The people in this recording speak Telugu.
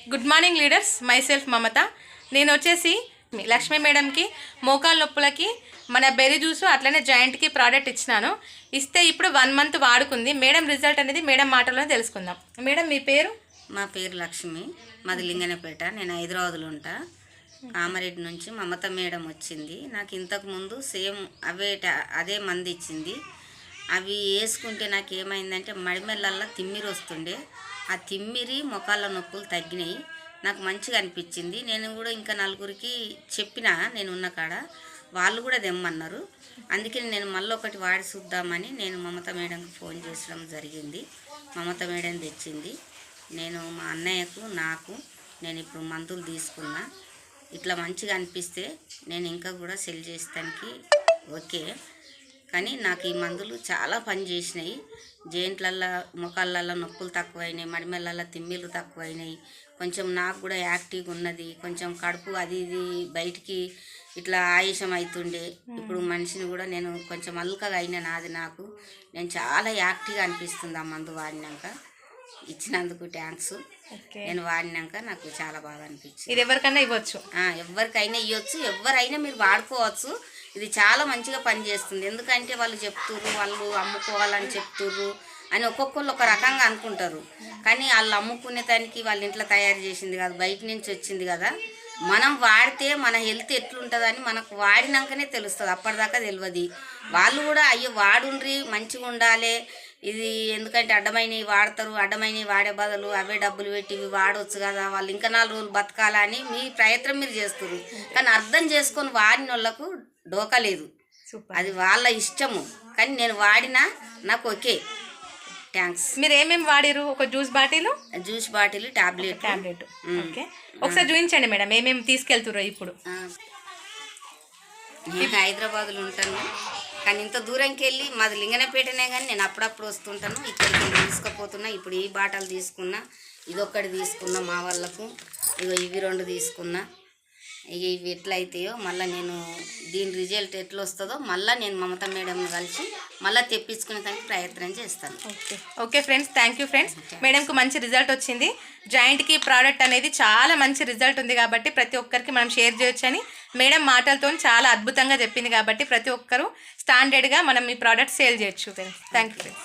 Good morning leaders, myself Mamata. నేను వచ్చేసి లక్ష్మీ మేడంకి మోకాల నొప్పులకి మన బెర్రీ జ్యూసు అట్లనే జాయింట్కి ప్రోడక్ట్ ఇచ్చినాను. ఇస్తే ఇప్పుడు 1 మంత్ వాడుకుంది. మేడం రిజల్ట్ అనేది మేడం మాటలోనే తెలుసుకుందాం. మేడం మీ పేరు? మా పేరు లక్ష్మి, మాది లింగనపేట. నేను హైదరాబాద్లో ఉంటా. కామారెడ్డి నుంచి మమత మేడం వచ్చింది. నాకు ఇంతకుముందు సేమ్ అదే మంది ఇచ్చింది. అవి వేసుకుంటే నాకు ఏమైందంటే మడిమెల్లల్లో తిమ్మిరి వస్తుండే. ఆ తిమ్మిరి మొకాళ్ళ నొప్పులు తగ్గినాయి. నాకు మంచిగా అనిపించింది. నేను కూడా ఇంకా నలుగురికి చెప్పిన, నేను ఉన్న కాడ వాళ్ళు కూడా తెమ్మన్నారు. అందుకని నేను మళ్ళీ ఒకటి వాడి చూద్దామని నేను మమత మేడంకి ఫోన్ చేసడం జరిగింది. మమత మేడం తెచ్చింది. నేను మా అన్నయ్యకు నాకు నేను ఇప్పుడు మందులు తీసుకున్నా. ఇట్లా మంచిగా అనిపిస్తే నేను ఇంకా కూడా సెల్ చేస్తానికి ఓకే. కానీ నాకు ఈ మందులు చాలా పని చేసినాయి. జెయింట్లల్లో మొకాళ్ళల్లో నొప్పులు తక్కువైనాయి, మడిమెళ్ళల్లో తిమ్మిళ్ళు తక్కువైనాయి. కొంచెం నాకు కూడా యాక్టివ్గా ఉన్నది. కొంచెం కడుపు అది ఇది బయటికి ఇట్లా ఆయుషం అవుతుండే. ఇప్పుడు మనిషిని కూడా నేను కొంచెం అల్కగా అయినా నాది నాకు నేను చాలా యాక్టివ్గా అనిపిస్తుంది ఆ మందు వాడినాక. ఇచ్చినందుకు థ్యాంక్స్. నేను వాడినాక నాకు చాలా బాగా అనిపించింది. ఇది ఎవరికైనా ఇవ్వచ్చు, ఎవరికైనా ఇవ్వచ్చు, ఎవరైనా మీరు వాడుకోవచ్చు. ఇది చాలా మంచిగా పనిచేస్తుంది. ఎందుకంటే వాళ్ళు చెప్తుర్రు, వాళ్ళు అమ్ముకోవాలని చెప్తుర్రు అని ఒక్కొక్కళ్ళు ఒక రకంగా అనుకుంటారు. కానీ వాళ్ళు అమ్ముకునే దానికి వాళ్ళ ఇంట్లో తయారు చేసింది కాదు, బయట నుంచి వచ్చింది కదా. మనం వాడితే మన హెల్త్ ఎట్లుంటుందని మనకు వాడినాకనే తెలుస్తుంది, అప్పటిదాకా తెలియదు. వాళ్ళు కూడా అయ్యో వాడుండ్రి మంచిగా ఉండాలి, ఇది ఎందుకంటే అడ్డమైనవి వాడతారు, అడ్డమైనవి వాడే బదులు అవే డబ్బులు పెట్టి ఇవి వాడవచ్చు కదా, వాళ్ళు ఇంకా 4 రోజులు బతకాలని మీ ప్రయత్నం మీరు చేస్తారు. కానీ అర్థం చేసుకొని వాడిన వాళ్ళకు డోకా లేదు, అది వాళ్ళ ఇష్టము. కానీ నేను వాడినా నాకు ఓకే, థ్యాంక్స్. మీరు ఏమేమి వాడిరు? ఒక జ్యూస్ బాటిల్, టాబ్లెట్. ఓకే, ఒకసారి చూపించండి మేడం ఏమేమి తీసుకెళ్తుర్రో. ఇప్పుడు నేను హైదరాబాద్లో ఉంటాను, కానీ ఇంత దూరంకి వెళ్ళి మాది లింగనపేటనే, కానీ నేను అప్పుడప్పుడు వస్తుంటాను. ఇక్కడికి తీసుకుపోతున్నా. ఇప్పుడు ఈ బాటలు తీసుకున్నా, ఇదొక్కటి తీసుకున్నా మా వాళ్ళకు, ఇవి 2 తీసుకున్నా. ఇవి ఎట్లయితాయో మళ్ళీ నేను దీని రిజల్ట్ ఎట్లా వస్తుందో మళ్ళీ నేను మమత మేడంని కలిసి మళ్ళీ తెప్పించుకునేదానికి ప్రయత్నం చేస్తాను. Okay friends, thank you friends. మేడంకు మంచి రిజల్ట్ వచ్చింది. జాయింట్కి ప్రోడక్ట్ అనేది చాలా మంచి రిజల్ట్ ఉంది కాబట్టి ప్రతి ఒక్కరికి మనం షేర్ చేయొచ్చని మేడం మాటలతో చాలా అద్భుతంగా చెప్పింది. కాబట్టి ప్రతి ఒక్కరూ స్టాండర్డ్గా మనం ఈ ప్రోడక్ట్ సేల్ చేయొచ్చు ఫ్రెండ్స్. Thank you friends.